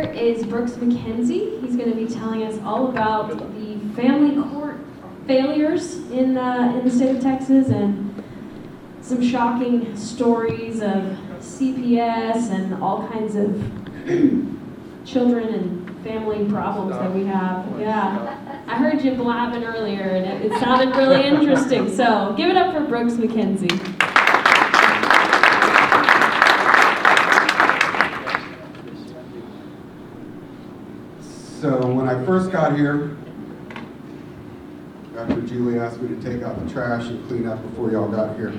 Is Brooks McKenzie. He's going to be telling us all about the family court failures in the state of Texas and some shocking stories of CPS and all kinds of children and family problems that we have. Yeah, I heard you blabbing earlier and it sounded really interesting. So give it up for Brooks McKenzie. So when I first got here, after Julie asked me to take out the trash and clean up before y'all got here,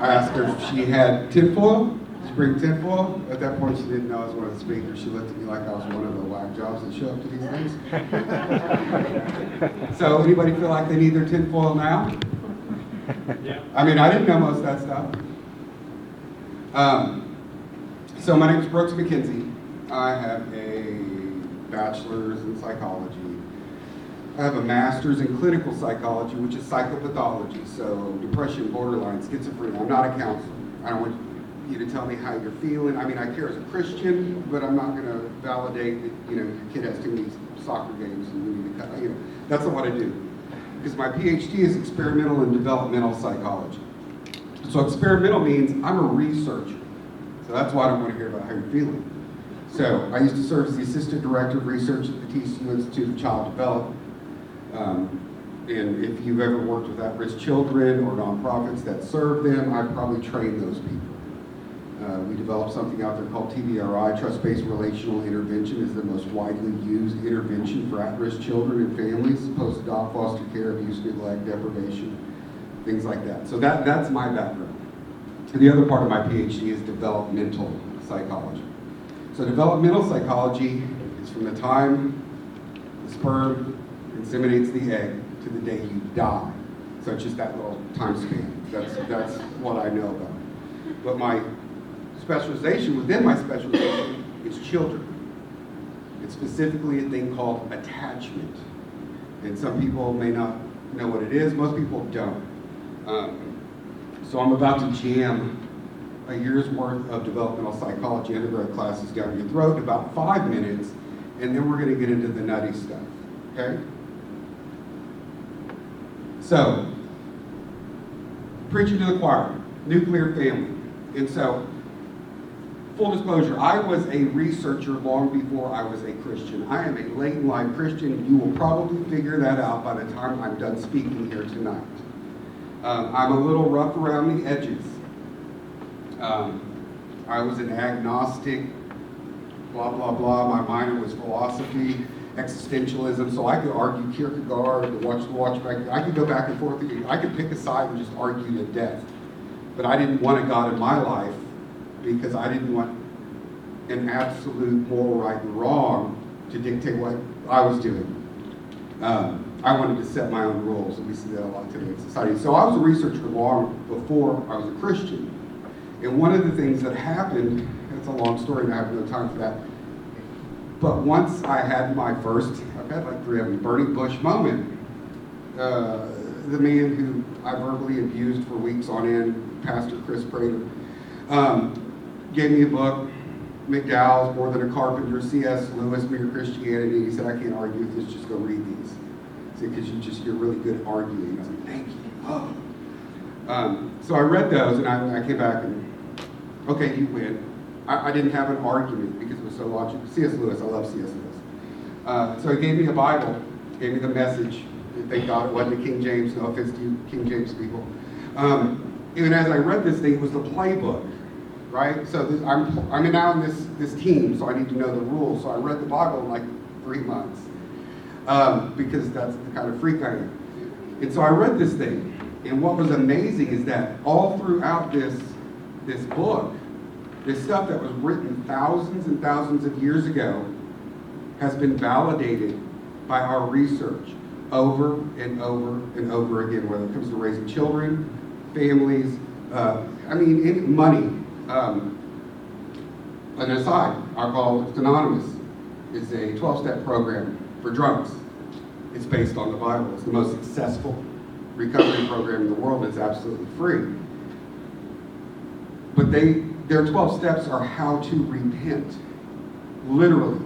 I asked her if she had tinfoil. She bring tinfoil. At that point, she didn't know I was one of the speakers. She looked at me like I was one of the whack jobs that show up to these things. So anybody feel like they need their tinfoil now? Yeah. I mean, I didn't know most of that stuff. So my name is Brooks McKenzie. I have a bachelor's in psychology. I have a master's in clinical psychology, which is psychopathology, so depression, borderline, schizophrenia. I'm not a counselor. I don't want you to tell me how you're feeling. I mean, I care as a Christian, but I'm not going to validate that, your kid has too many soccer games and we need to cut, that's not what I do. Because my PhD is experimental and developmental psychology. So experimental means I'm a researcher. So that's why I don't want to hear about how you're feeling. So I used to serve as the Assistant Director of Research at the TCU Institute of Child Development. And if you've ever worked with at-risk children or nonprofits that serve them, I've probably trained those people. We developed something out there called TBRI, Trust-Based Relational Intervention, is the most widely used intervention for at-risk children and families, post-adopt, foster care, abuse, neglect, deprivation, things like that. So that's my background. And the other part of my PhD is developmental psychology. So developmental psychology is from the time the sperm inseminates the egg to the day you die. So it's just that little time span. That's what I know about. But my specialization, within my specialization, is children. It's specifically a thing called attachment. And some people may not know what it is. Most people don't. So I'm about to jam a year's worth of developmental psychology undergrad classes down your throat in about 5 minutes, and then we're going to get into the nutty stuff, okay? So, preaching to the choir, nuclear family. And so, full disclosure, I was a researcher long before I was a Christian. I am a late in life Christian. You will probably figure that out by the time I'm done speaking here tonight. I'm a little rough around the edges. I was an agnostic, blah, blah, blah. My minor was philosophy, existentialism, so I could argue Kierkegaard, watch back. I could go back and forth. I could pick a side and just argue to death. But I didn't want a God in my life because I didn't want an absolute moral right and wrong to dictate what I was doing. I wanted to set my own rules, and we see that a lot today in society. So I was a researcher long before I was a Christian. And one of the things that happened, it's a long story and I have no time for that, but once I had my first, I've had like 3 of them, burning bush moment, the man who I verbally abused for weeks on end, Pastor Chris Prater, gave me a book, McDowell's More Than a Carpenter, C.S. Lewis, Mere Christianity. He said, I can't argue with this, just go read these. He said, because you're really good at arguing. I was like, thank you. Oh. So I read those and I came back and, okay, you win. I didn't have an argument because it was so logical. C.S. Lewis, I love C.S. Lewis. So he gave me a Bible, gave me the message. Thank God it wasn't the King James, no offense to you King James people. Even as I read this thing, it was the playbook, right? So I'm now in this team, so I need to know the rules. So I read the Bible in like 3 months because that's the kind of freak I am. And so I read this thing. And what was amazing is that all throughout this book, this stuff that was written thousands and thousands of years ago has been validated by our research over and over and over again, whether it comes to raising children, families, money. An aside, Alcoholics Anonymous is a 12-step program for drunks. It's based on the Bible. It's the most successful recovery program in the world. It's absolutely free. But their 12 steps are how to repent. Literally.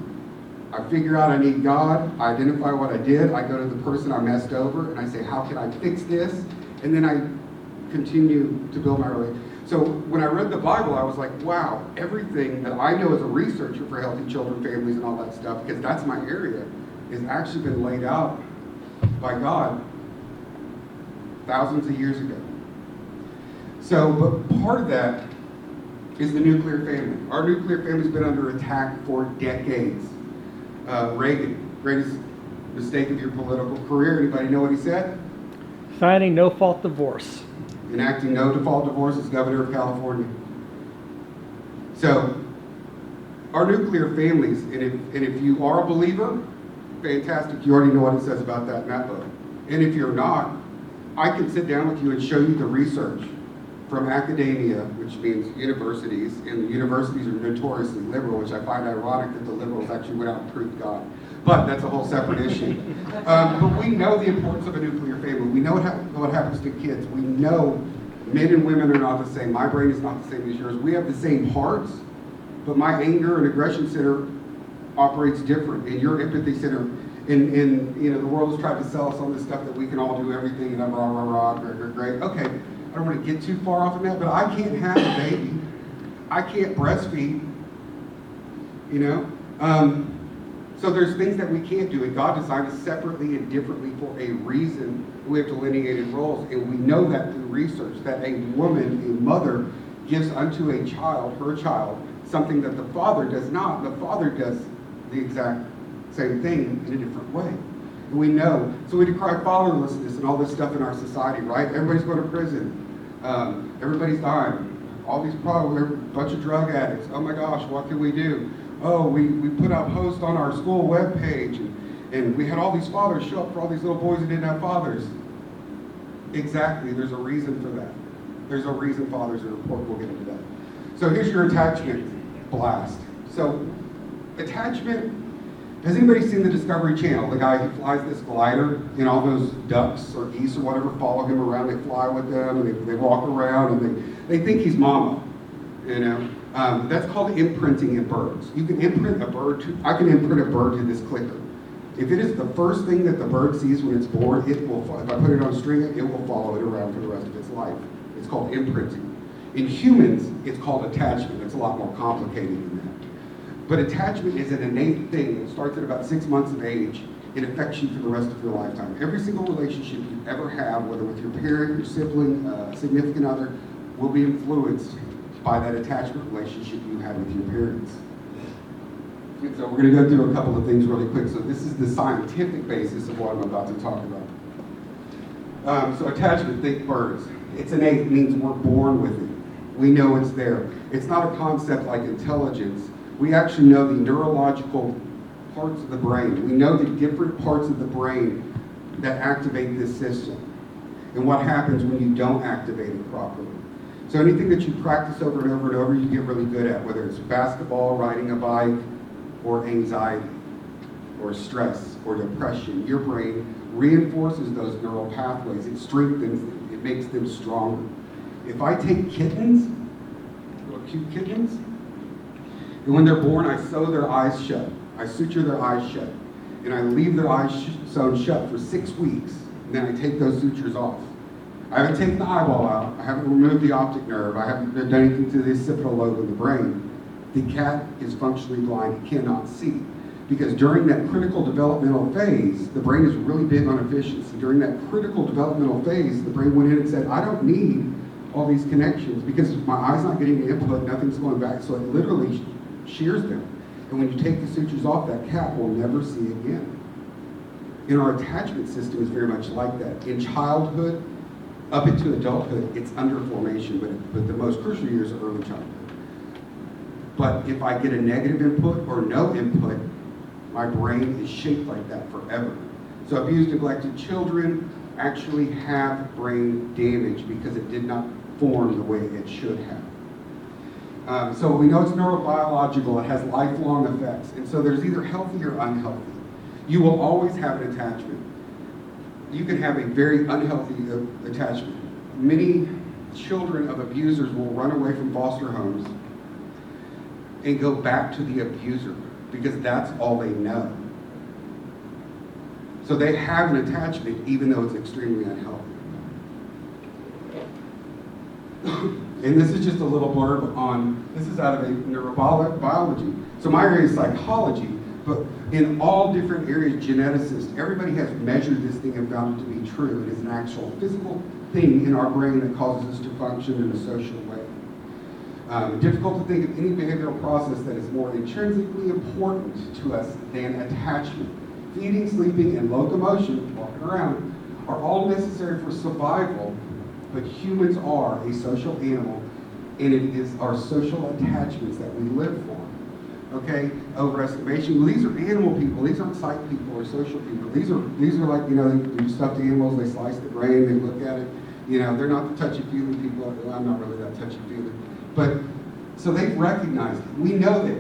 I figure out I need God, I identify what I did, I go to the person I messed over, and I say, how can I fix this? And then I continue to build my relationship. So when I read the Bible, I was like, wow, everything that I know as a researcher for healthy children, families, and all that stuff, because that's my area, has actually been laid out by God thousands of years ago. So, but part of that is the nuclear family. Our nuclear family's been under attack for decades. Reagan, greatest mistake of your political career. Anybody know what he said? Signing no-fault divorce. Enacting no-default divorce as governor of California. So, our nuclear families, and if you are a believer, fantastic, you already know what it says about that in that book. And if you're not, I can sit down with you and show you the research from academia, which means universities, and universities are notoriously liberal, which I find ironic that the liberals actually went out and proved God. But that's a whole separate issue. But we know the importance of a nuclear family. We know what happens to kids. We know men and women are not the same. My brain is not the same as yours. We have the same parts, but my anger and aggression center operates different, and your empathy center, and you know, the world has tried to sell us on this stuff that we can all do everything and rah, great. Okay, I don't want to get too far off of that, but I can't have a baby. I can't breastfeed, you know? So there's things that we can't do, and God designed us separately and differently for a reason. We have delineated roles, and we know that through research, that a woman, a mother, gives unto a child, her child, something that the father does not. The father does the exact same thing in a different way. And we know, so we decry fatherlessness and all this stuff in our society, right? Everybody's going to prison. Everybody's dying. All these problems, we're a bunch of drug addicts. Oh my gosh, what can we do? Oh, we put out posts on our school webpage, and we had all these fathers show up for all these little boys who didn't have fathers. Exactly, there's a reason for that. There's a reason fathers are important. We'll get into that. So here's your attachment blast. So attachment, has anybody seen the Discovery Channel? The guy who flies this glider, and all those ducks or geese or whatever follow him around. They fly with them, and they walk around, and they think he's mama, you know? That's called imprinting in birds. You can imprint a bird I can imprint a bird to this clicker. If it is the first thing that the bird sees when it's born, it will, if I put it on string, it will follow it around for the rest of its life. It's called imprinting. In humans, it's called attachment. It's a lot more complicated than that. But attachment is an innate thing. It starts at about 6 months of age. It affects you for the rest of your lifetime. Every single relationship you ever have, whether with your parent, your sibling, significant other, will be influenced by that attachment relationship you had with your parents. And so we're going to go through a couple of things really quick. So this is the scientific basis of what I'm about to talk about. So attachment, think birds. It's innate, it means we're born with it. We know it's there. It's not a concept like intelligence. We actually know the neurological parts of the brain. We know the different parts of the brain that activate this system and what happens when you don't activate it properly. So anything that you practice over and over and over, you get really good at, whether it's basketball, riding a bike, or anxiety, or stress, or depression. Your brain reinforces those neural pathways. It strengthens them. It makes them stronger. If I take kittens, little cute kittens, and when they're born, I sew their eyes shut. I suture their eyes shut. And I leave their eyes sewn shut for 6 weeks, and then I take those sutures off. I haven't taken the eyeball out. I haven't removed the optic nerve. I haven't done anything to the occipital lobe of the brain. The cat is functionally blind. He cannot see. Because during that critical developmental phase, the brain is really big on efficiency. During that critical developmental phase, the brain went in and said, I don't need all these connections because my eye's not getting the input, nothing's going back. So it literally shears them. And when you take the sutures off, that cat will never see again. And our attachment system is very much like that. In childhood, up into adulthood, it's under formation, but the most crucial years are early childhood. But if I get a negative input or no input, my brain is shaped like that forever. So abused, neglected children actually have brain damage because it did not form the way it should have. So we know it's neurobiological, it has lifelong effects, and so there's either healthy or unhealthy. You will always have an attachment. You can have a very unhealthy attachment. Many children of abusers will run away from foster homes and go back to the abuser because that's all they know. So they have an attachment even though it's extremely unhealthy. And this is just a little blurb on, this is out of a neurobiology. So my area is psychology, but in all different areas, geneticists, everybody has measured this thing and found it to be true. It is an actual physical thing in our brain that causes us to function in a social way. Difficult to think of any behavioral process that is more intrinsically important to us than attachment. Feeding, sleeping, and locomotion, walking around, are all necessary for survival, but humans are a social animal, and it is our social attachments that we live for. Okay? Overestimation. Well, these are animal people. These aren't psych people or social people. These are like, they do stuff to animals. They slice the brain. They look at it. They're not the touchy-feely people. Well, I'm not really that touchy-feely. But, so they've recognized it. We know that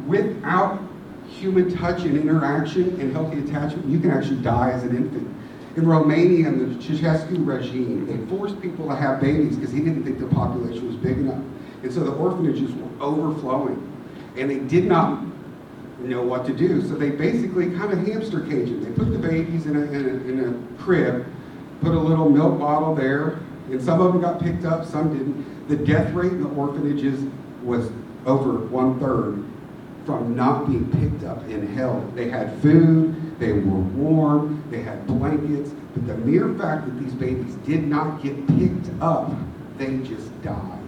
without human touch and interaction and healthy attachment, you can actually die as an infant. In Romania, in the Ceausescu regime, they forced people to have babies because he didn't think the population was big enough. And so the orphanages were overflowing. And they did not know what to do. So they basically kind of hamster caged them. They put the babies in a crib, put a little milk bottle there, and some of them got picked up, some didn't. The death rate in the orphanages was over 1/3 from not being picked up and held. They had food, they were warm, they had blankets, but the mere fact that these babies did not get picked up, they just died.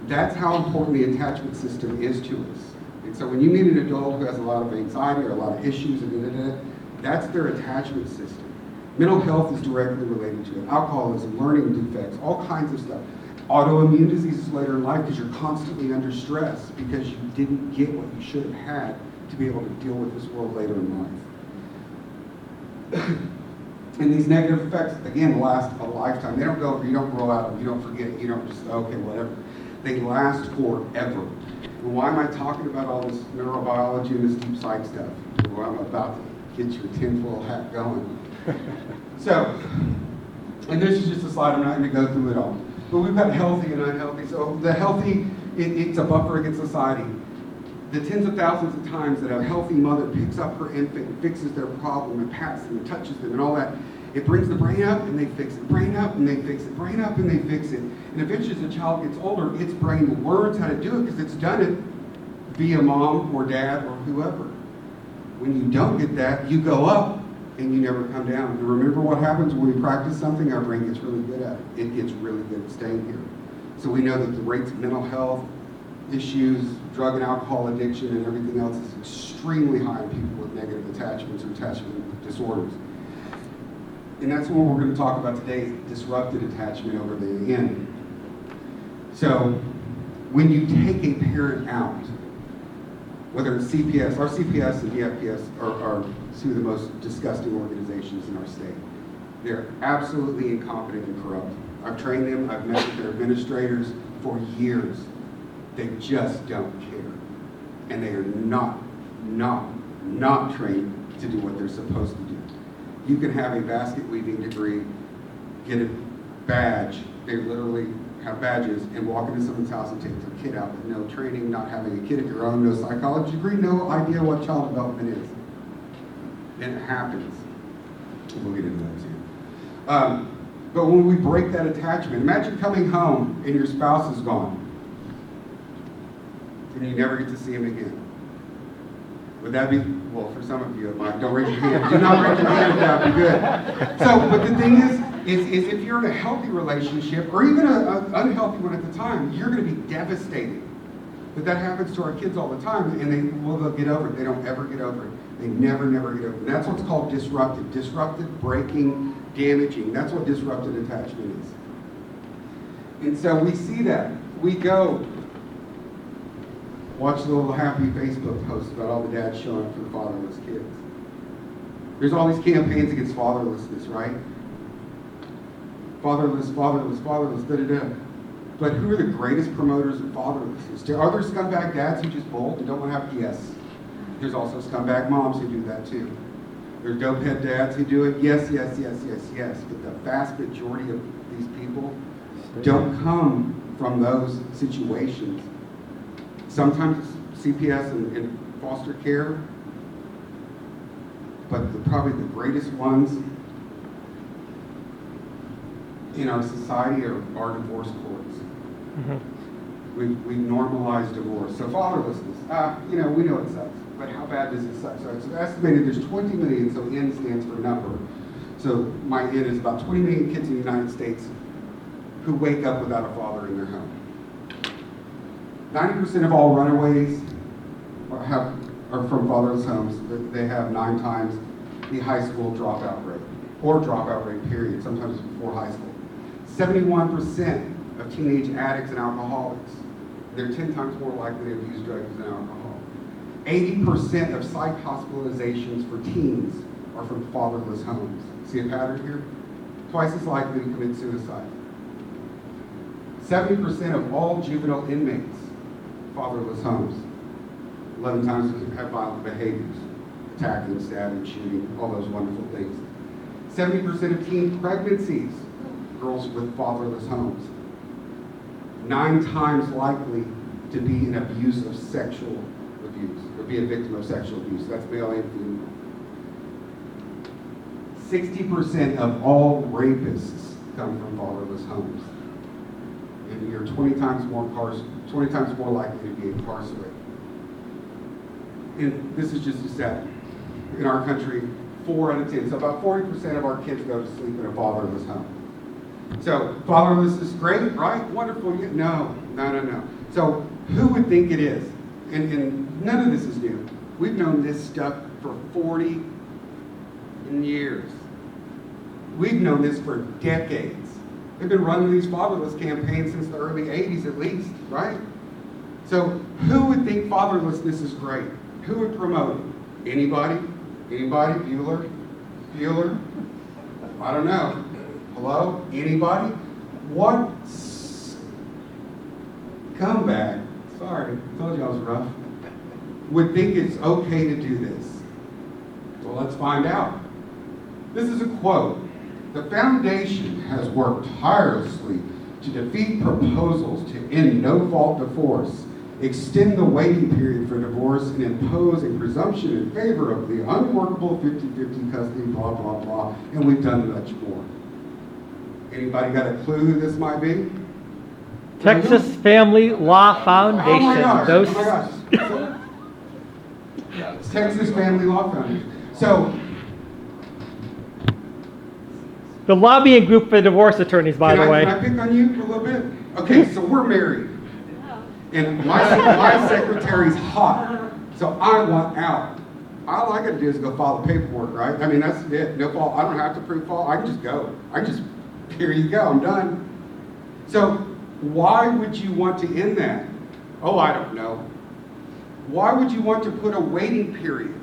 That's how important the attachment system is to us. And so when you meet an adult who has a lot of anxiety or a lot of issues, that's their attachment system. Mental health is directly related to it. Alcoholism, learning defects, all kinds of stuff. Autoimmune diseases later in life because you're constantly under stress because you didn't get what you should have had to be able to deal with this world later in life. And these negative effects, again, last a lifetime. They don't go, you don't grow out of them, you don't forget it, you don't just, okay, whatever. They last forever. And why am I talking about all this neurobiology and this deep psych stuff? Well, I'm about to get you a tinfoil hat going. So, and this is just a slide, I'm not going to go through it all. But we've got healthy and unhealthy. So the healthy, it's a buffer against society. The tens of thousands of times that a healthy mother picks up her infant and fixes their problem and pats them and touches them and all that, it brings the brain up and they fix it, brain up and they fix it, brain up and they fix it. And eventually as the child gets older, its brain learns how to do it because it's done it via mom or dad or whoever. When you don't get that, you go up and you never come down. And remember what happens when we practice something, our brain gets really good at it. It gets really good at staying here. So we know that the rates of mental health issues, drug and alcohol addiction, and everything else is extremely high in people with negative attachments or attachment disorders. And that's what we're going to talk about today, disrupted attachment over the end. So when you take a parent out, whether it's CPS, our CPS and DFPS are two of the most disgusting organizations in our state. They're absolutely incompetent and corrupt. I've trained them, I've met with their administrators for years. They just don't care. And they are not trained to do what they're supposed to do. You can have a basket weaving degree, get a badge, they literally have badges, and walk into someone's house and take their kid out with no training, not having a kid of your own, no psychology degree, no idea what child development is. And it happens. We'll get into that too. But when we break that attachment, imagine coming home and your spouse is gone. And you never get to see him again. Would that be, well, for some of you it might. Don't raise your hand. Do not raise your hand if that would be good. So, but the thing is if you're in a healthy relationship, or even an unhealthy one at the time, you're going to be devastated. But that happens to our kids all the time, and they'll get over it. They don't ever get over it. They never get over it. And that's what's called disrupted. Disrupted, breaking, damaging. That's what disrupted attachment is. And so we see that. We go watch the little happy Facebook post about all the dads showing up for the fatherless kids. There's all these campaigns against fatherlessness, right? Fatherless, da-da-da. But who are the greatest promoters of fatherlessness? Are there scumbag dads who just bolt and don't want to have? Yes. There's also scumbag moms who do that too. There's dopehead dads who do it. Yes. But the vast majority of these people don't come from those situations. Sometimes CPS and foster care, but probably the greatest ones in our society are divorce courts. Mm-hmm. We've normalized divorce. So fatherlessness, we know it sucks, but how bad does it suck? So it's estimated there's 20 million, so N stands for number. So my N is about 20 million kids in the United States who wake up without a father in their home. 90% of all runaways are from fatherless homes. They have 9 times the high school dropout rate, or dropout rate period, sometimes before high school. 71% of teenage addicts and alcoholics, they're 10 times more likely to abuse drugs than alcohol. 80% of psych hospitalizations for teens are from fatherless homes. See a pattern here? Twice as likely to commit suicide. 70% of all juvenile inmates, fatherless homes. 11 times have violent behaviors, attacking, stabbing, shooting, all those wonderful things. 70% of teen pregnancies, girls with fatherless homes. 9 times likely to be an abuse of sexual abuse, or be a victim of sexual abuse. That's male and female. 60% of all rapists come from fatherless homes. And you're 20 times more likely to be incarcerated. And this is just a stat. In our country, 4 out of 10. So about 40% of our kids go to sleep in a fatherless home. So fatherless is great, right? Wonderful. No. So who would think it is? And none of this is new. We've known this stuff for 40 years. We've known this for decades. They've been running these fatherless campaigns since the early 80s at least, right? So who would think fatherlessness is great? Who would promote it? Anybody? Anybody? Bueller? I don't know. Hello? Anybody? What scumbag, sorry, told you I was rough, would think it's okay to do this? Well, let's find out. This is a quote. The foundation has worked tirelessly to defeat proposals to end no-fault divorce, extend the waiting period for divorce, and impose a presumption in favor of the unworkable 50-50 custody, blah, blah, blah, and we've done much more. Anybody got a clue who this might be? Texas Family Law Foundation. Oh my gosh. It's Texas Family Law Foundation. So, The lobbying group for divorce attorneys, by the way. Can I pick on you for a little bit? Okay, so we're married. And my secretary's hot. So I want out. All I gotta do is go file the paperwork, right? I mean, that's it. No fault. I don't have to prove fault. I can just go. Here you go. I'm done. So why would you want to end that? Oh, I don't know. Why would you want to put a waiting period?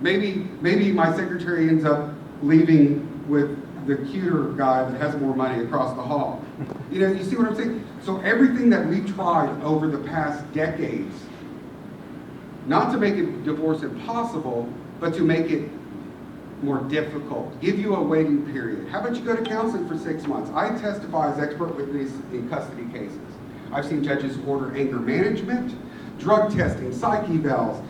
Maybe my secretary ends up leaving with the cuter guy that has more money across the hall. You see what I'm saying? So everything that we've tried over the past decades, not to make a divorce impossible, but to make it more difficult, give you a waiting period. How about you go to counseling for 6 months? I testify as expert witness in custody cases. I've seen judges order anger management, drug testing, psych evals,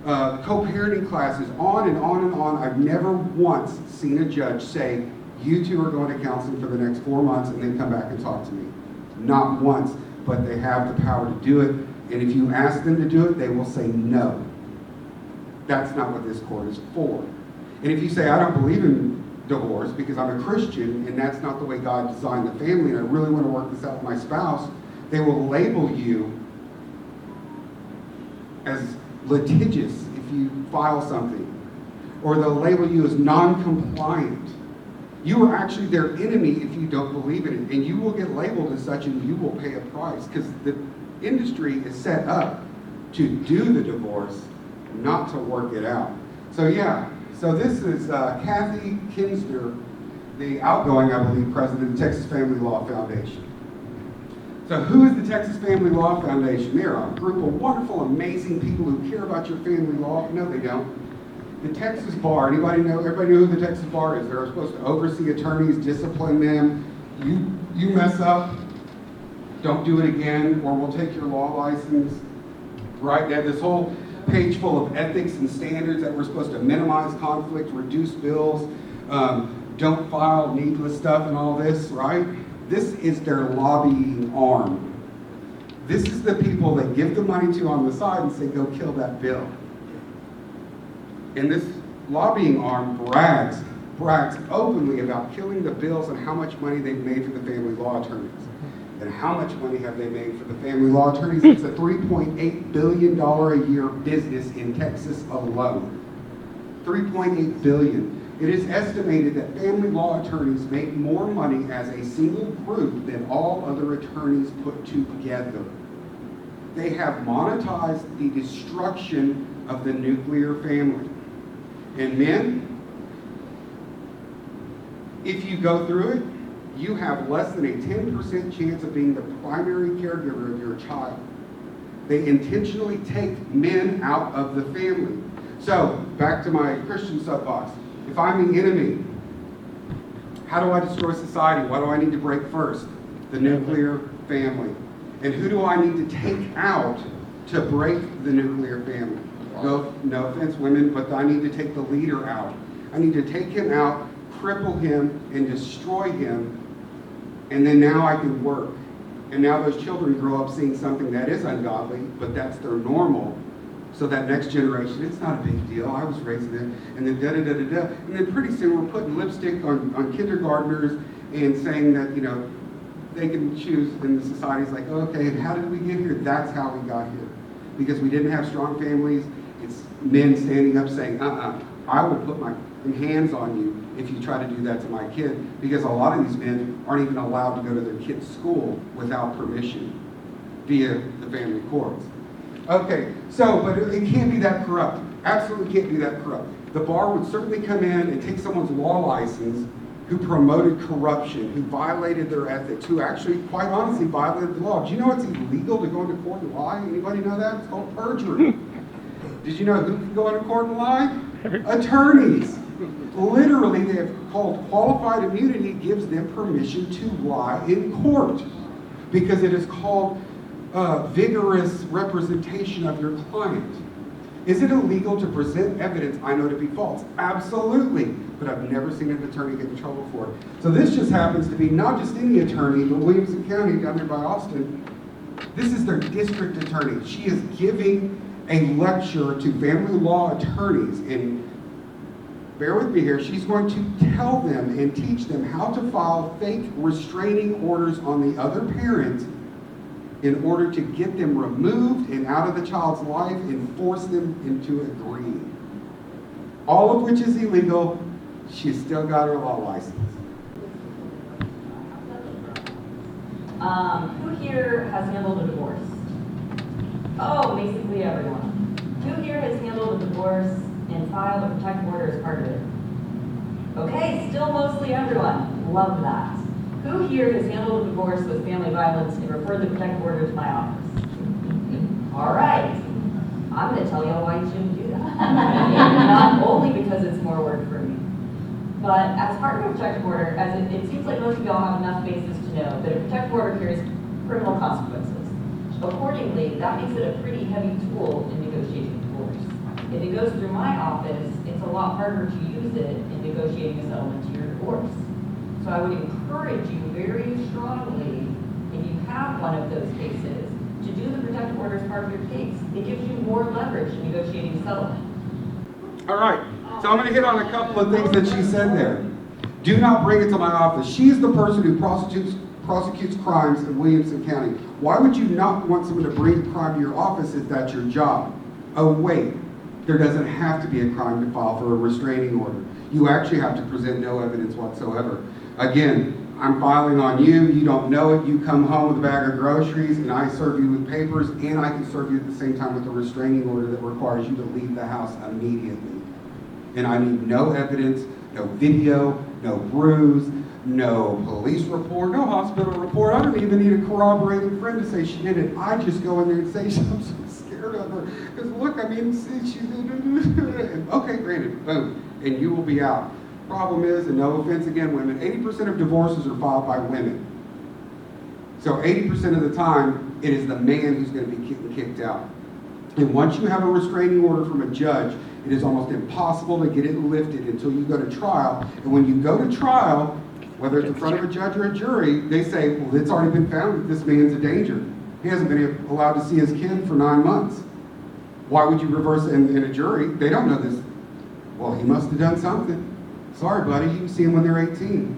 co-parenting classes, on and on and on. I've never once seen a judge say, you two are going to counseling for the next 4 months and then come back and talk to me. Not once, but they have the power to do it. And if you ask them to do it, they will say no. That's not what this court is for. And if you say, I don't believe in divorce because I'm a Christian and that's not the way God designed the family and I really want to work this out with my spouse, they will label you as litigious if you file something. Or they'll label you as non-compliant. You are actually their enemy if you don't believe in it. And you will get labeled as such and you will pay a price because the industry is set up to do the divorce, not to work it out. So this is Kathy Kinsner, the outgoing, I believe, president of the Texas Family Law Foundation. So who is the Texas Family Law Foundation? They're a group of wonderful, amazing people who care about your family law. No, they don't. The Texas Bar, everybody know who the Texas Bar is. They're supposed to oversee attorneys, discipline them. You mess up, don't do it again, or we'll take your law license. right? They have this whole page full of ethics and standards that we're supposed to minimize conflict, reduce bills, don't file needless stuff and all this, right? This is their lobbying arm. This is the people they give the money to on the side and say, go kill that bill. And this lobbying arm brags openly about killing the bills and how much money they've made for the family law attorneys. And how much money have they made for the family law attorneys? It's a $3.8 billion a year business in Texas alone. $3.8 billion. It is estimated that family law attorneys make more money as a single group than all other attorneys put together. They have monetized the destruction of the nuclear family. And men, if you go through it, you have less than a 10% chance of being the primary caregiver of your child. They intentionally take men out of the family. So, back to my Christian soapbox. If I'm the enemy, how do I destroy society? What do I need to break first? The nuclear family. And who do I need to take out to break the nuclear family? No offense, women, but I need to take the leader out. I need to take him out, cripple him, and destroy him, and then now I can work. And now those children grow up seeing something that is ungodly, but that's their normal. So that next generation, it's not a big deal. I was raised in it. And then da-da-da-da-da. And then pretty soon we're putting lipstick on kindergartners and saying that, you know, they can choose, and the society's like, okay, and how did we get here? That's how we got here. Because we didn't have strong families. It's men standing up saying, I will put my hands on you if you try to do that to my kid. Because a lot of these men aren't even allowed to go to their kid's school without permission via the family courts. Okay, so, but it can't be that corrupt. Absolutely can't be that corrupt. The bar would certainly come in and take someone's law license who promoted corruption, who violated their ethics, who actually, quite honestly, violated the law. Do you know it's illegal to go into court and lie? Anybody know that? It's called perjury. Did you know who can go into court and lie? Attorneys. Literally, they have called qualified immunity gives them permission to lie in court because it is called vigorous representation of your client. Is it illegal to present evidence I know to be false? Absolutely, but I've never seen an attorney get in trouble for it. So this just happens to be not just any attorney, but Williamson County down there by Austin. This is their district attorney. She is giving a lecture to family law attorneys, and bear with me here, she's going to tell them and teach them how to file fake restraining orders on the other parent in order to get them removed and out of the child's life and force them into agreeing. All of which is illegal. She's still got her law license. Who here has handled a divorce? Oh, basically everyone. Who here has handled a divorce and filed a protective order as part of it? Okay, still mostly everyone. Love that. Who here has handled a divorce with family violence and referred the protective order to my office? All right. I'm going to tell you why you shouldn't do that. Not only because it's more work for me, but as part of a protective order, as it seems like most of y'all have enough basis to know that a protective order carries criminal consequences. Accordingly, that makes it a pretty heavy tool in negotiating divorce. If it goes through my office, it's a lot harder to use it in negotiating a settlement to your divorce. So I would encourage you very strongly, if you have one of those cases, to do the protective order as part of your case. It gives you more leverage in negotiating a settlement. All right, so I'm going to hit on a couple of things that she said there. Do not bring it to my office. She is the person who prosecutes crimes in Williamson County. Why would you not want someone to bring a crime to your office if that's your job? Oh, wait, there doesn't have to be a crime to file for a restraining order. You actually have to present no evidence whatsoever. Again, I'm filing on you, you don't know it, you come home with a bag of groceries and I serve you with papers and I can serve you at the same time with a restraining order that requires you to leave the house immediately. And I need no evidence, no video, no bruise, no police report, no hospital report. I don't even need a corroborating friend to say she did it. I just go in there and say, I'm so scared of her. Because look, I mean, she did. Okay, granted, boom, and you will be out. Problem is, and no offense again, women, 80% of divorces are filed by women. So 80% of the time, it is the man who's going to be kicked out. And once you have a restraining order from a judge, it is almost impossible to get it lifted until you go to trial. And when you go to trial, whether it's in front of a judge or a jury, they say, well, it's already been found that this man's a danger. He hasn't been allowed to see his kin for 9 months. Why would you reverse it in a jury? They don't know this. Well, he must have done something. Sorry, buddy, you can see him when they're 18.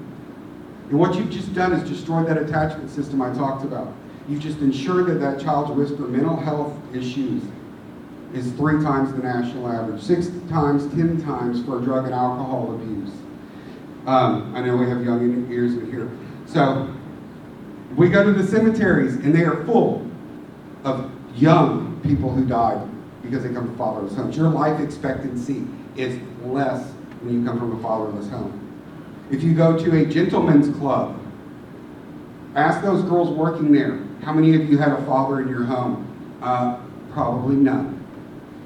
And what you've just done is destroyed that attachment system I talked about. You've just ensured that that child's risk for mental health issues is 3 times the national average, 6 times, 10 times for drug and alcohol abuse. I know we have young ears in here. So we go to the cemeteries and they are full of young people who died because they come from fatherless homes. Your life expectancy is less when you come from a fatherless home. If you go to a gentleman's club, ask those girls working there, how many of you had a father in your home? Probably none.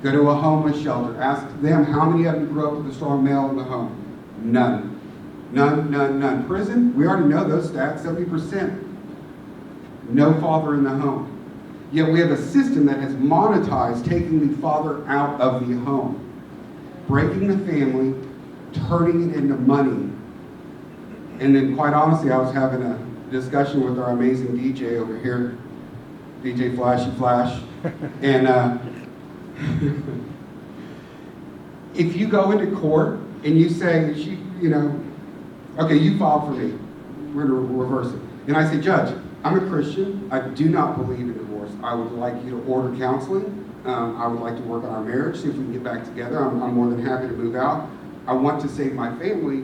Go to a homeless shelter, ask them how many of you grew up with a strong male in the home? None. None, none, none. Prison, we already know those stats, 70%. No father in the home. Yet we have a system that has monetized taking the father out of the home, breaking the family, turning it into money. And then quite honestly, I was having a discussion with our amazing DJ over here, DJ Flashy Flash, and if you go into court and you say, okay, you filed for me, we're going to reverse it. And I say, Judge, I'm a Christian. I do not believe in divorce. I would like you to order counseling. I would like to work on our marriage, see if we can get back together. I'm more than happy to move out. I want to save my family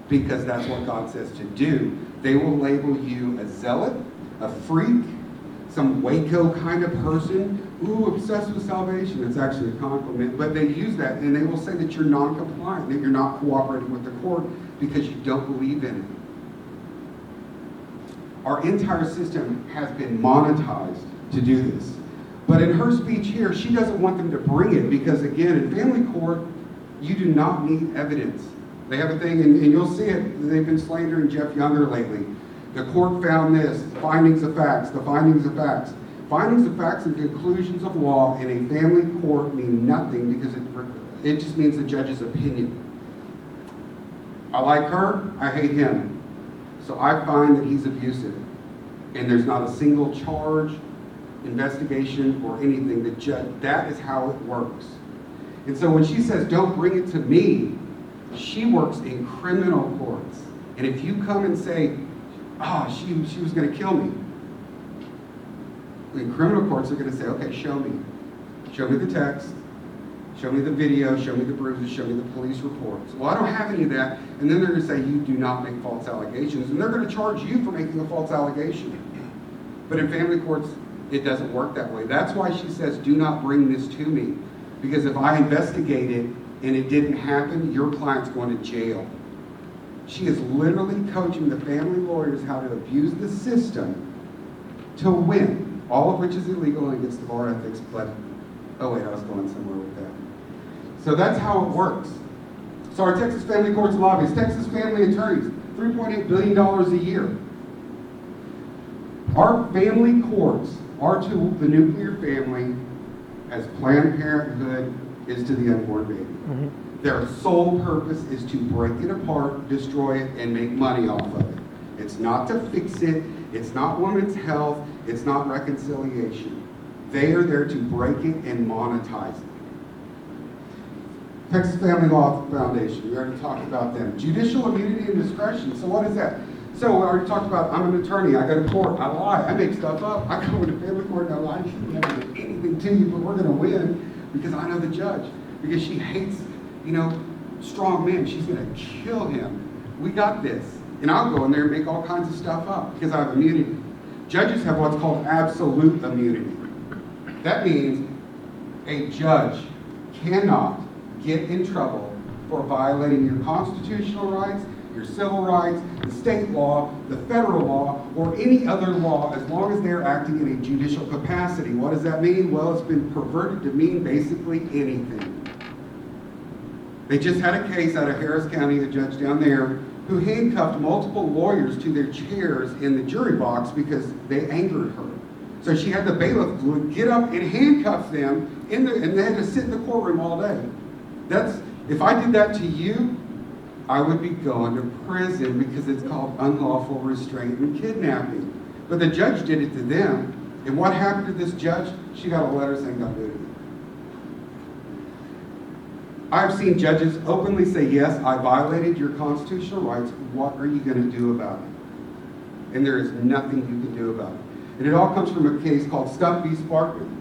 because that's what God says to do. They will label you a zealot, a freak, some Waco kind of person, obsessed with salvation. It's actually a compliment, but they use that and they will say that you're non-compliant, that you're not cooperating with the court because you don't believe in it. Our entire system has been monetized to do this. But in her speech here, she doesn't want them to bring it because, again, in family court, you do not need evidence. They have a thing, and you'll see it, they've been slandering Jeff Younger lately. The court found this, findings of facts, the findings of facts. Findings of facts and conclusions of law in a family court mean nothing because it just means the judge's opinion. I like her, I hate him. So I find that he's abusive. And there's not a single charge, investigation, or anything. That is how it works. And so when she says, don't bring it to me, she works in criminal courts. And if you come and say, she was going to kill me, in criminal courts, they're going to say, okay, show me. Show me the text. Show me the video. Show me the bruises. Show me the police reports. Well, I don't have any of that. And then they're going to say, you do not make false allegations. And they're going to charge you for making a false allegation. But in family courts, it doesn't work that way. That's why she says, do not bring this to me. Because if I investigate it and it didn't happen, your client's going to jail. She is literally coaching the family lawyers how to abuse the system to win. All of which is illegal and against the bar ethics, but, I was going somewhere with that. So that's how it works. So our Texas family courts and lobbyists, Texas family attorneys, $3.8 billion a year. Our family courts are to the nuclear family as Planned Parenthood is to the unborn baby. Mm-hmm. Their sole purpose is to break it apart, destroy it, and make money off of it. It's not to fix it. It's not women's health. It's not reconciliation. They are there to break it and monetize it. Texas Family Law Foundation, we already talked about them. Judicial immunity and discretion, so what is that? So we already talked about, I'm an attorney, I go to court, I lie, I make stuff up. I go into family court and I lie, she never did anything to you, but we're gonna win because I know the judge. Because she hates, strong men, she's gonna kill him. We got this. And I'll go in there and make all kinds of stuff up because I have immunity. Judges have what's called absolute immunity. That means a judge cannot get in trouble for violating your constitutional rights, your civil rights, the state law, the federal law, or any other law as long as they're acting in a judicial capacity. What does that mean? Well, it's been perverted to mean basically anything. They just had a case out of Harris County, a judge down there, who handcuffed multiple lawyers to their chairs in the jury box because they angered her. So she had the bailiff get up and handcuff them and they had to sit in the courtroom all day. If I did that to you, I would be going to prison because it's called unlawful restraint and kidnapping. But the judge did it to them. And what happened to this judge? She got a letter saying don't do it. I've seen judges openly say, yes, I violated your constitutional rights. What are you going to do about it? And there is nothing you can do about it. And it all comes from a case called Stump v. Sparkman.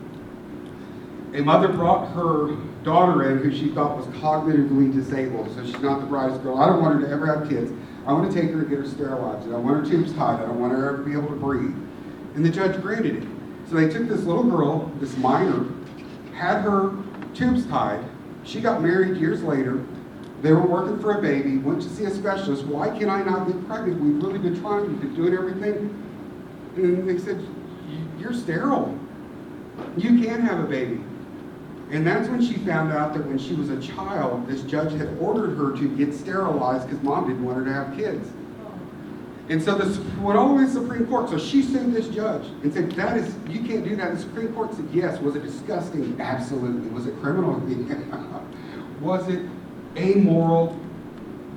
A mother brought her daughter in who she thought was cognitively disabled, so she's not the brightest girl. I don't want her to ever have kids. I want to take her and get her sterilized. I don't want her tubes tied. I don't want her to ever be able to breathe. And the judge granted it. So they took this little girl, this minor, had her tubes tied. She got married years later. They were working for a baby, went to see a specialist. Why can I not get pregnant? We've really been trying. We've been doing everything. And they said, you're sterile. You can't have a baby. And that's when she found out that when she was a child, this judge had ordered her to get sterilized because mom didn't want her to have kids. And so this went all the way to the Supreme Court. So she sued this judge and said, you can't do that. The Supreme Court said, yes. Was it disgusting? Absolutely. Was it criminal? Was it amoral,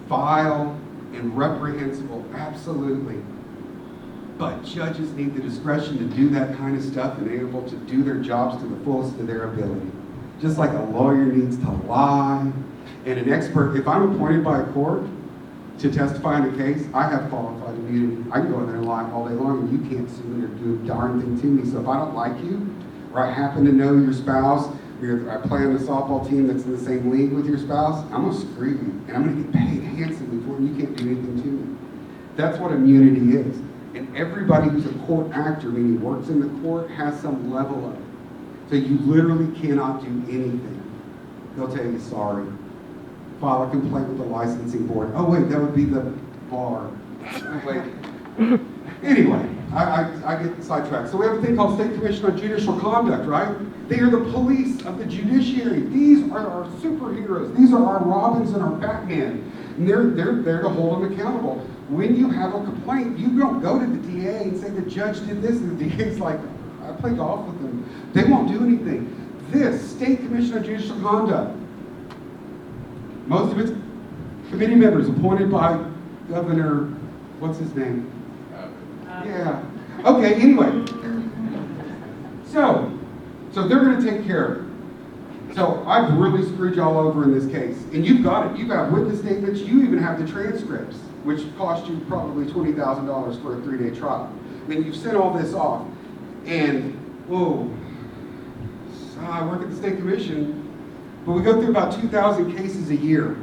vile, and reprehensible? Absolutely. But judges need the discretion to do that kind of stuff and able to do their jobs to the fullest of their ability. Just like a lawyer needs to lie, and an expert, if I'm appointed by a court to testify in a case, I have qualified immunity. I can go in there and lie all day long, and you can't sue me or do a darn thing to me. So if I don't like you, or I happen to know your spouse, or I play on the softball team that's in the same league with your spouse, I'm going to screw you, and I'm going to get paid handsomely for it, and you can't do anything to me. That's what immunity is. And everybody who's a court actor, meaning works in the court, has some level of it. So you literally cannot do anything. They'll tell you sorry. File a complaint with the licensing board. Oh wait, that would be the bar. Wait. Anyway, I get sidetracked. So we have a thing called State Commission on Judicial Conduct, right? They are the police of the judiciary. These are our superheroes. These are our Robins and our Batman. And they're there to hold them accountable. When you have a complaint, you don't go to the DA and say the judge did this, and the DA's like, I play golf with them. They won't do anything. This State Commission on Judicial Conduct, most of its committee members appointed by Governor, what's his name? Yeah. Okay, anyway. So they're going to take care of it. So I've really screwed y'all over in this case. And you've got it. You've got witness statements. You even have the transcripts, which cost you probably $20,000 for a 3-day trial. I mean, you've sent all this off. And, whoa, so I work at the State Commission, but we go through about 2,000 cases a year.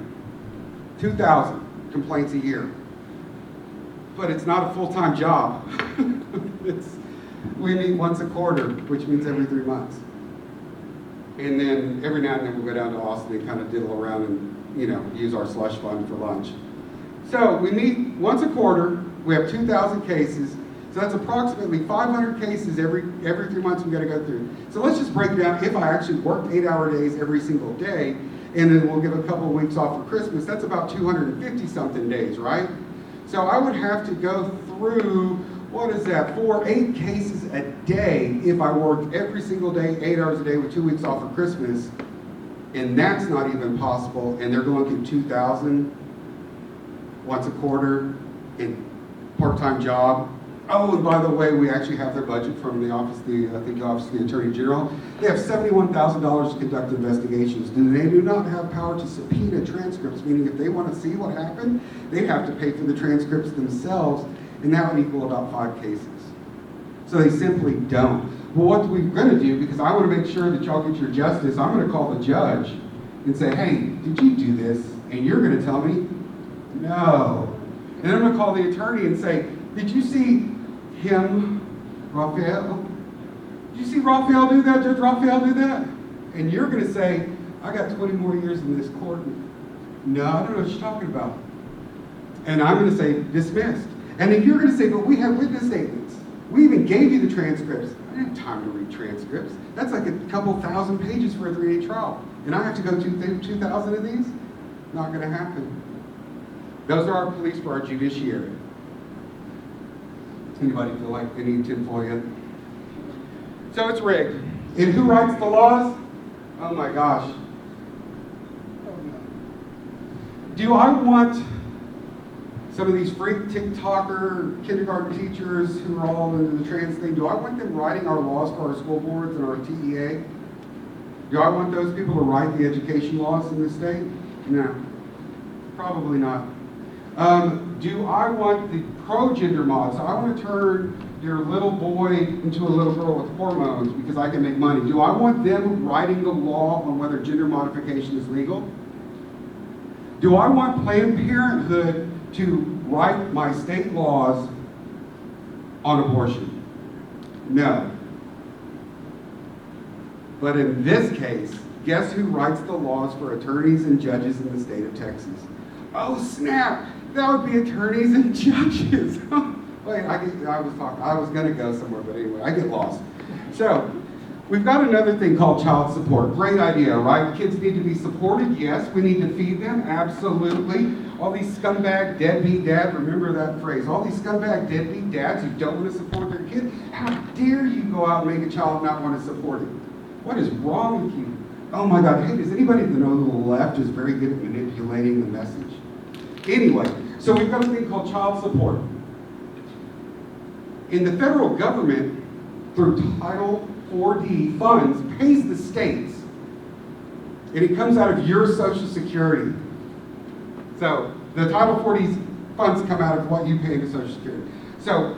2,000 complaints a year. But it's not a full-time job. We meet once a quarter, which means every 3 months. And then every now and then we'll go down to Austin and kind of diddle around and, use our slush fund for lunch. So we meet once a quarter. We have 2,000 cases. So that's approximately 500 cases every 3 months we've got to go through. So let's just break down, if I actually worked 8-hour days every single day, and then we'll give a couple of weeks off for Christmas, that's about 250-something days, right? So I would have to go through, 8 cases a day if I worked every single day, 8 hours a day with 2 weeks off for Christmas. And that's not even possible, and they're going through 2,000 once a quarter in part-time job. Oh, and by the way, we actually have their budget from the office of the Attorney General. They have $71,000 to conduct investigations. They do not have power to subpoena transcripts, meaning if they want to see what happened, they have to pay for the transcripts themselves, and that would equal about 5 cases. So they simply don't. Well, what we're going to do, because I want to make sure that y'all get your justice, I'm going to call the judge and say, hey, did you do this? And you're going to tell me, no. And then I'm going to call the attorney and say, did you see him, Raphael? Did you see Raphael do that, Judge Raphael do that? And you're going to say, I got 20 more years in this court. No, I don't know what you're talking about. And I'm going to say, dismissed. And then you're going to say, but we have witness statements. We even gave you the transcripts. I didn't have time to read transcripts. That's like a couple thousand pages for a 3-day trial. And I have to go through 2,000 of these? Not going to happen. Those are our police for our judiciary. Anybody feel like they need tinfoil yet? So it's rigged. And who writes the laws? Oh my gosh. Do I want some of these freak TikToker kindergarten teachers who are all into the trans thing, do I want them writing our laws for our school boards and our TEA? Do I want those people to write the education laws in this state? No, probably not. Do I want the pro-gender mods? I want to turn your little boy into a little girl with hormones because I can make money. Do I want them writing the law on whether gender modification is legal? Do I want Planned Parenthood to write my state laws on abortion? No. But in this case, guess who writes the laws for attorneys and judges in the state of Texas? Oh snap! That would be attorneys and judges. Wait, I was gonna go somewhere, but anyway, I get lost. So, we've got another thing called child support. Great idea, right? Kids need to be supported. Yes, we need to feed them. Absolutely. All these scumbag deadbeat dads, remember that phrase. All these scumbag deadbeat dads who don't want to support their kid. How dare you go out and make a child not want to support it? What is wrong with you? Oh my God, hey, does anybody know the left is very good at manipulating the message? Anyway, so we've got a thing called child support. In the federal government, through Title 4D funds, pays the states. And it comes out of your Social Security. So the Title 4D funds come out of what you pay to Social Security. So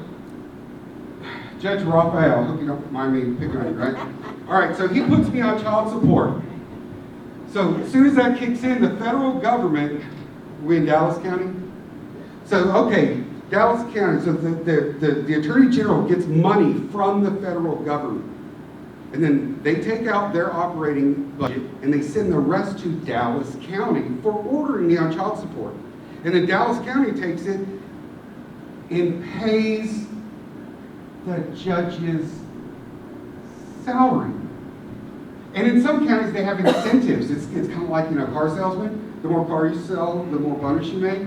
Judge Raphael, I hope you don't mind me picking on you, right? All right, so he puts me on child support. So as soon as that kicks in, the federal government, we in Dallas County? So, okay, Dallas County, so the Attorney General gets money from the federal government. And then they take out their operating budget and they send the rest to Dallas County for ordering me on child support. And then Dallas County takes it and pays the judge's salary. And in some counties they have incentives. It's kind of like, car salesman. The more cars you sell, the more bonus you make.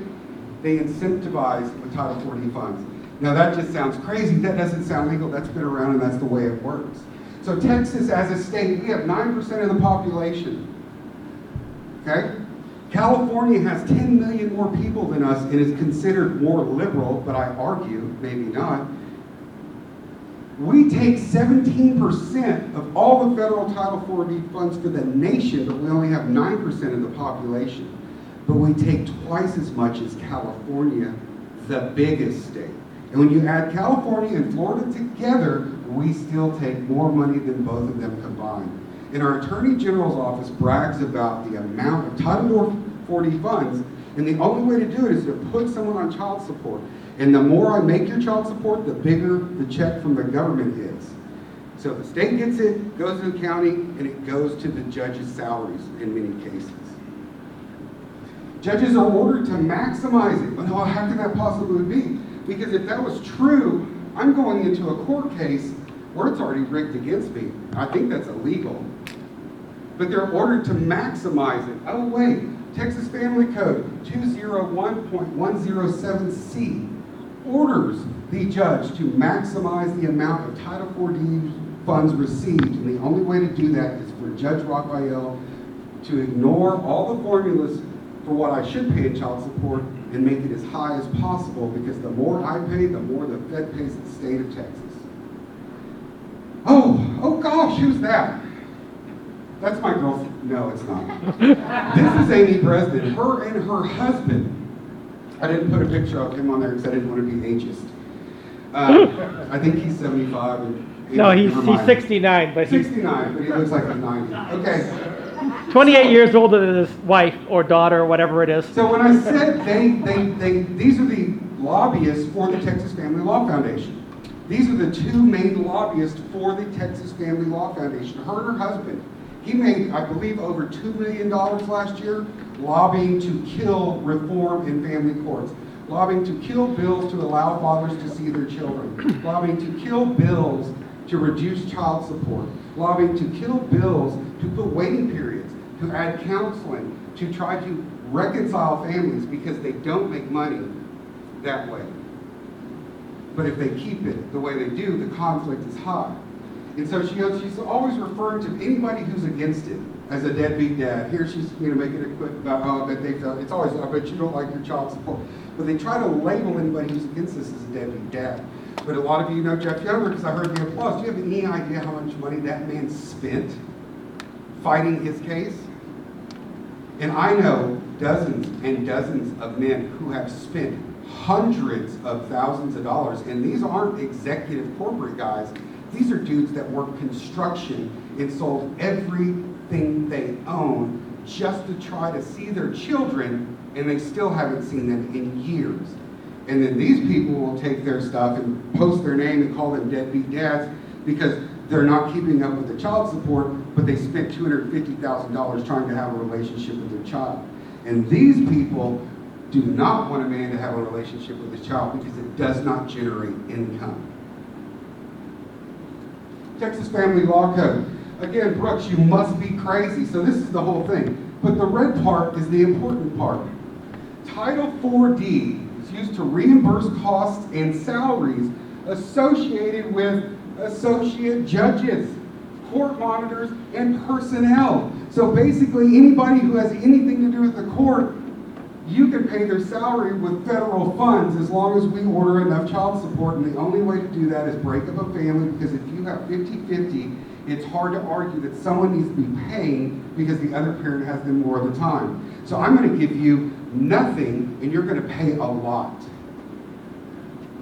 They incentivize with Title 40 funds. Now that just sounds crazy. That doesn't sound legal. That's been around and that's the way it works. So Texas as a state, we have 9% of the population. Okay? California has 10 million more people than us and is considered more liberal, but I argue, maybe not. We take 17% of all the federal Title 4D funds for the nation, but we only have 9% of the population. But we take twice as much as California, the biggest state. And when you add California and Florida together, we still take more money than both of them combined. And our Attorney General's office brags about the amount of Title 40 funds, and the only way to do it is to put someone on child support. And the more I make your child support, the bigger the check from the government is. So the state gets it, goes to the county, and it goes to the judge's salaries in many cases. Judges are ordered to maximize it. But how can that possibly be? Because if that was true, I'm going into a court case where it's already rigged against me. I think that's illegal. But they're ordered to maximize it. Oh wait, Texas Family Code 201.107C orders the judge to maximize the amount of Title 4D funds received. And the only way to do that is for Judge Raphael to ignore all the formulas for what I should pay in child support and make it as high as possible, because the more I pay, the more the Fed pays the state of Texas. Oh gosh, who's that? That's my girlfriend. No, it's not. This is Amy Breslin. Her and her husband. I didn't put a picture of him on there because I didn't want to be ageist. I think he's 75. No, he's 69, but he's 69, but he looks like he's 90. Okay. 28 years older than his wife or daughter or whatever it is. So when I said these are the lobbyists for the Texas Family Law Foundation. These are the two main lobbyists for the Texas Family Law Foundation. Her and her husband. He made, I believe, over $2 million last year lobbying to kill reform in family courts, lobbying to kill bills to allow fathers to see their children, lobbying to kill bills to reduce child support, lobbying to kill bills to put waiting periods, to add counseling, to try to reconcile families because they don't make money that way. But if they keep it the way they do, the conflict is high. And so she's always referring to anybody who's against it as a deadbeat dad. Here she's, making it quick about how that they felt. It's always, I bet you don't like your child support. But they try to label anybody who's against this as a deadbeat dad. But a lot of you know Jeff Younger because I heard the applause. Do you have any idea how much money that man spent fighting his case? And I know dozens and dozens of men who have spent hundreds of thousands of dollars. And these aren't executive corporate guys. These are dudes that work construction and sold everything they own just to try to see their children, and they still haven't seen them in years. And then these people will take their stuff and post their name and call them deadbeat dads because they're not keeping up with the child support, but they spent $250,000 trying to have a relationship with their child. And these people do not want a man to have a relationship with his child because it does not generate income. Texas Family Law Code. Again, Brooks, you must be crazy. So this is the whole thing. But the red part is the important part. Title 4D is used to reimburse costs and salaries associated with associate judges, court monitors, and personnel. So basically, anybody who has anything to do with the court, you can pay their salary with federal funds as long as we order enough child support. And the only way to do that is break up a family, because if you have 50-50, it's hard to argue that someone needs to be paying because the other parent has them more of the time. So I'm going to give you nothing, and you're going to pay a lot.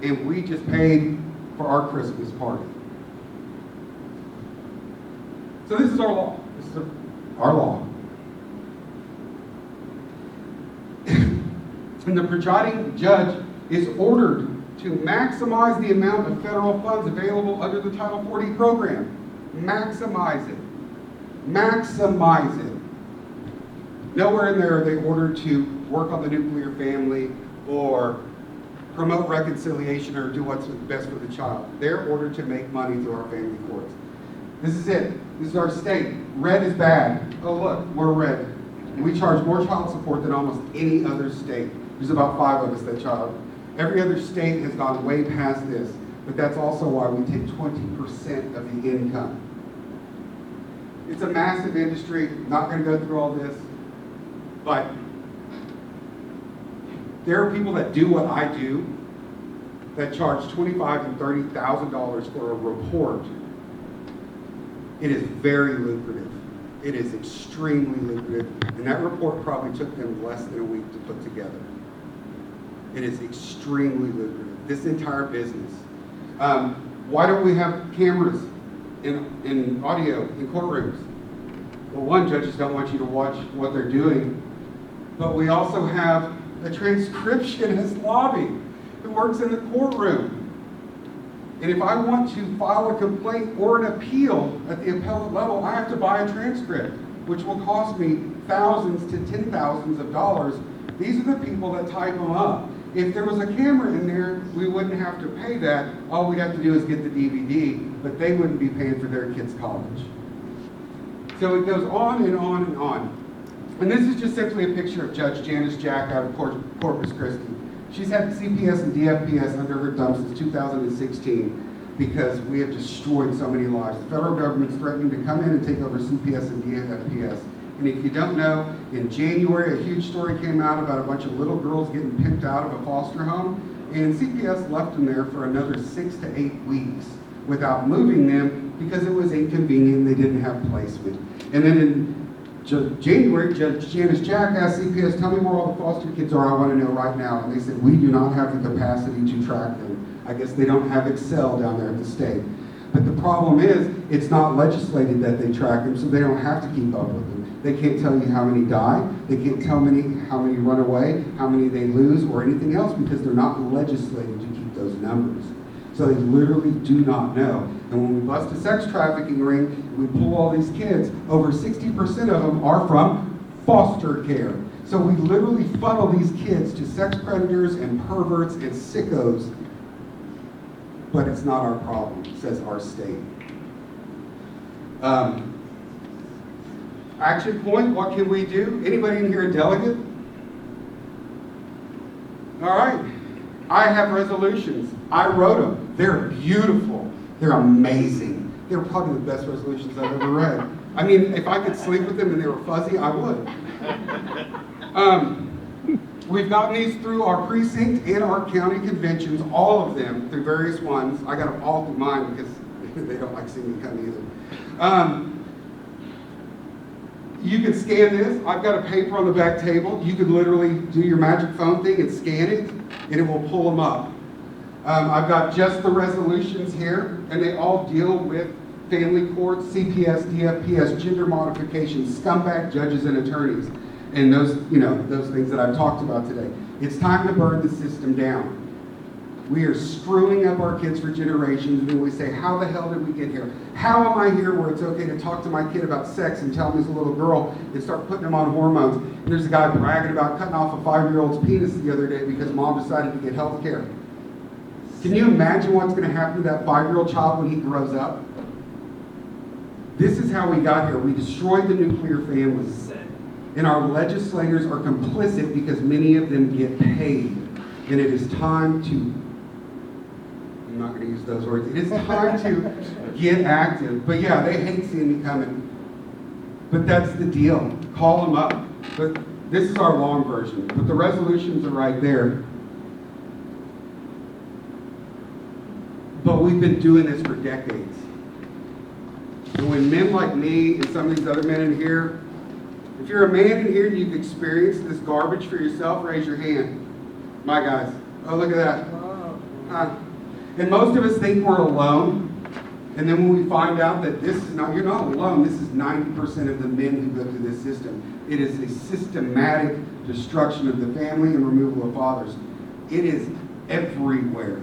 And we just paid for our Christmas party. So this is our law. This is our law. And the presiding judge is ordered to maximize the amount of federal funds available under the Title 40 program. Maximize it. Maximize it. Nowhere in there are they ordered to work on the nuclear family or promote reconciliation or do what's best for the child. They're ordered to make money through our family courts. This is it. This is our state. Red is bad. Oh look, we're red. We charge more child support than almost any other state. There's about 5 of us that charge. Every other state has gone way past this, but that's also why we take 20% of the income. It's a massive industry. Not going to go through all this, but there are people that do what I do that charge $25,000 and $30,000 for a report. It is very lucrative. It is extremely lucrative, and that report probably took them less than a week to put together. It is extremely lucrative, this entire business. Why don't we have cameras in audio in courtrooms? Well, one, judges don't want you to watch what they're doing, but we also have a transcriptionist lobby who works in the courtroom. And if I want to file a complaint or an appeal at the appellate level, I have to buy a transcript, which will cost me thousands to $10,000s of dollars. These are the people that type them up. If there was a camera in there, we wouldn't have to pay that. All we'd have to do is get the DVD, but they wouldn't be paying for their kids' college. So it goes on and on and on. And this is just simply a picture of Judge Janice Jack out of Corpus Christi. She's had CPS and DFPS under her thumb since 2016 because we have destroyed so many lives. The federal government's threatening to come in and take over CPS and DFPS. And if you don't know, in January, a huge story came out about a bunch of little girls getting pimped out of a foster home, and CPS left them there for another 6 to 8 weeks without moving them because it was inconvenient and they didn't have placement. And then in January, Judge Janice Jack asked CPS, tell me where all the foster kids are, I want to know right now. And they said, we do not have the capacity to track them. I guess they don't have Excel down there at the state. But the problem is, it's not legislated that they track them, so they don't have to keep up with them. They can't tell you how many die, they can't tell how many run away, how many they lose, or anything else, because they're not legislated to keep those numbers. So they literally do not know. And when we bust a sex trafficking ring, we pull all these kids, over 60% of them are from foster care. So we literally funnel these kids to sex predators and perverts and sickos, but it's not our problem, says our state. Action point, what can we do? Anybody in here a delegate? All right, I have resolutions. I wrote them. They're beautiful. They're amazing. They're probably the best resolutions I've ever read. I mean, if I could sleep with them and they were fuzzy, I would. We've gotten these through our precinct and our county conventions, all of them, through various ones. I got them all through mine because they don't like seeing me come either. You can scan this. I've got a paper on the back table. You could literally do your magic phone thing and scan it, and it will pull them up. I've got just the resolutions here, and they all deal with family court, CPS, DFPS, gender modification, scumbag judges and attorneys, and those things that I've talked about today. It's time to burn the system down. We are screwing up our kids for generations, and then we say, how the hell did we get here? How am I here where it's okay to talk to my kid about sex and tell him he's a little girl and start putting him on hormones? And there's a guy bragging about cutting off a 5-year-old's penis the other day because mom decided to get health care. Can you imagine what's going to happen to that 5-year-old child when he grows up? This is how we got here. We destroyed the nuclear families. And our legislators are complicit because many of them get paid. And it is time to, I'm not going to use those words, it is time to get active. But yeah, they hate seeing me coming. But that's the deal. Call them up. But this is our long version. But the resolutions are right there. But we've been doing this for decades. And when men like me and some of these other men in here, if you're a man in here and you've experienced this garbage for yourself, raise your hand. My guys. Oh, look at that. And most of us think we're alone. And then when we find out that this is not, you're not alone. This is 90% of the men who go through this system. It is a systematic destruction of the family and removal of fathers. It is everywhere.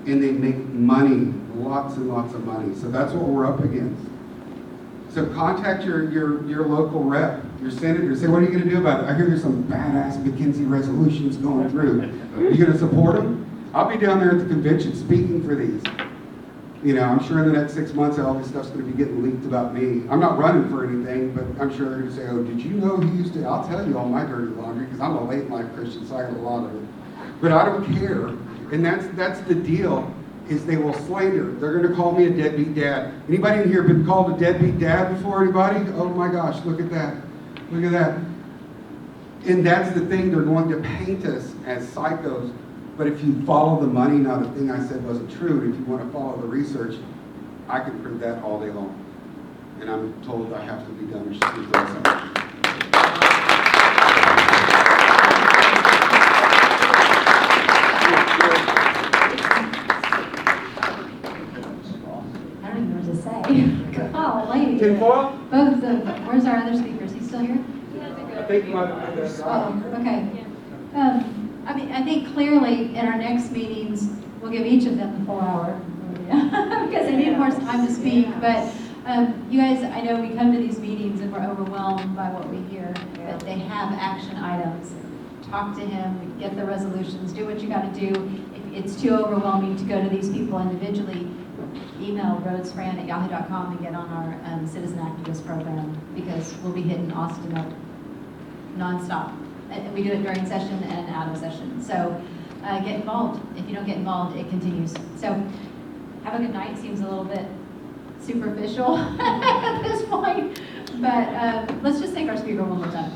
And they make money, lots and lots of money. So that's what we're up against. So contact your local rep, your senator. Say, what are you going to do about it? I hear there's some badass McKenzie resolutions going through. Are you going to support them? I'll be down there at the convention speaking for these. You know, I'm sure in the next 6 months all this stuff's going to be getting leaked about me. I'm not running for anything, but I'm sure they're going to say, oh, did you know he used to? I'll tell you all my dirty laundry because I'm a late life Christian, so I got a lot of it. But I don't care. And that's the deal. Is they will slander. They're going to call me a deadbeat dad. Anybody in here been called a deadbeat dad before? Anybody? Oh my gosh, look at that. Look at that. And that's the thing. They're going to paint us as psychos. But if you follow the money, now the thing I said wasn't true, and if you want to follow the research, I can prove that all day long. And I'm told I have to be done. Golly. Tinfoil? Both of them. Where's our other speaker? Is he still here? I think you might have been Oh, okay. I think clearly in our next meetings, we'll give each of them the full hour. Because they need more time to speak. But you guys, I know we come to these meetings and we're overwhelmed by what we hear. But they have action items. Talk to him, get the resolutions, do what you got to do. If it's too overwhelming to go to these people individually, email rhodesfran@yahoo.com and get on our citizen activist program, because we'll be hitting Austin up nonstop. And we do it during session and out of session. So get involved. If you don't get involved, it continues. So have a good night. Seems a little bit superficial at this point. But let's just thank our speaker one more time.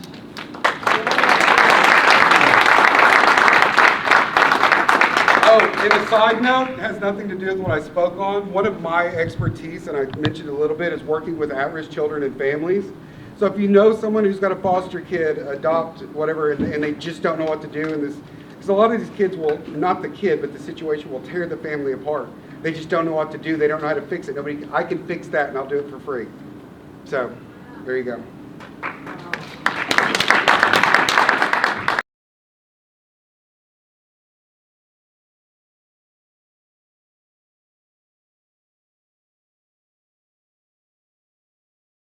Oh, and a side note, it has nothing to do with what I spoke on. One of my expertise, and I mentioned a little bit, is working with at-risk children and families. So if you know someone who's got a foster kid, adopt, whatever, and they just don't know what to do in this, because a lot of these kids will, not the kid, but the situation will tear the family apart. They just don't know what to do. They don't know how to fix it. I can fix that, and I'll do it for free. So there you go.